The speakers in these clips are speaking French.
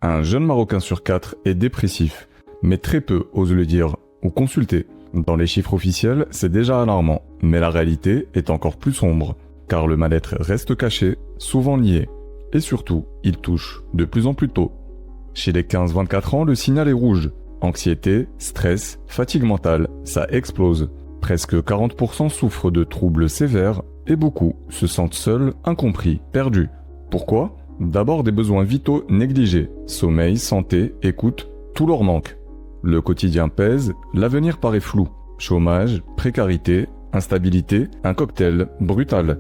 Un jeune Marocain sur 4 est dépressif, mais très peu osent le dire ou consulter. Dans les chiffres officiels, c'est déjà alarmant, mais la réalité est encore plus sombre, car le mal-être reste caché, souvent lié, et surtout, il touche de plus en plus tôt. Chez les 15-24 ans, le signal est rouge. Anxiété, stress, fatigue mentale, ça explose. Presque 40% souffrent de troubles sévères et beaucoup se sentent seuls, incompris, perdus. Pourquoi ? D'abord des besoins vitaux négligés. Sommeil, santé, écoute, tout leur manque. Le quotidien pèse, l'avenir paraît flou. Chômage, précarité, instabilité, un cocktail brutal.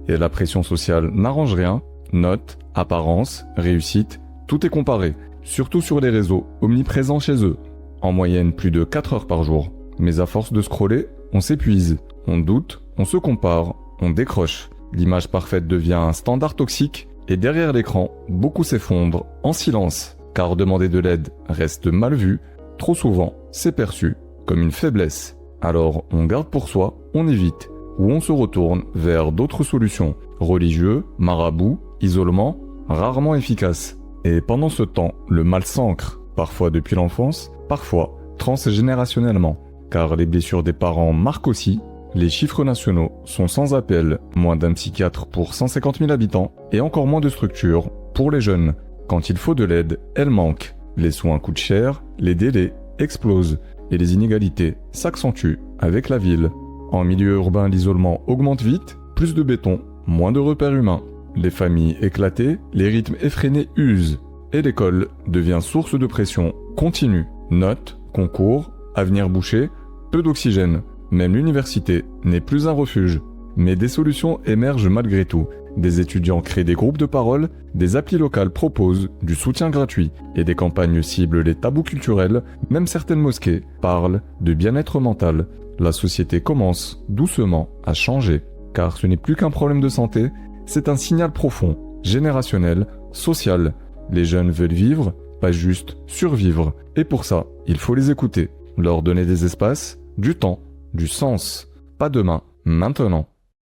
Et la pression sociale n'arrange rien. Notes, apparence, réussite, tout est comparé. Surtout sur les réseaux, omniprésents chez eux. En moyenne plus de 4 heures par jour. Mais à force de scroller, on s'épuise. On doute, on se compare, on décroche. L'image parfaite devient un standard toxique. Et derrière l'écran, beaucoup s'effondrent en silence. Car demander de l'aide reste mal vu. Trop souvent, c'est perçu comme une faiblesse. Alors on garde pour soi, on évite. Ou on se retourne vers d'autres solutions. Religieux, marabouts, isolement, rarement efficaces. Et pendant ce temps, le mal s'ancre, parfois depuis l'enfance, parfois transgénérationnellement. Car les blessures des parents marquent aussi. Les chiffres nationaux sont sans appel, moins d'un psychiatre pour 150 000 habitants et encore moins de structures pour les jeunes. Quand il faut de l'aide, elle manque. Les soins coûtent cher, les délais explosent et les inégalités s'accentuent avec la ville. En milieu urbain, l'isolement augmente vite, plus de béton, moins de repères humains. Les familles éclatées, les rythmes effrénés usent et l'école devient source de pression continue. Notes, concours, avenir bouché, peu d'oxygène. Même l'université n'est plus un refuge. Mais des solutions émergent malgré tout. Des étudiants créent des groupes de parole, des applis locales proposent du soutien gratuit et des campagnes ciblent les tabous culturels, même certaines mosquées parlent de bien-être mental. La société commence doucement à changer, car ce n'est plus qu'un problème de santé, c'est un signal profond, générationnel, social. Les jeunes veulent vivre, pas juste survivre. Et pour ça, il faut les écouter, leur donner des espaces, du temps, du sens. Pas demain, maintenant.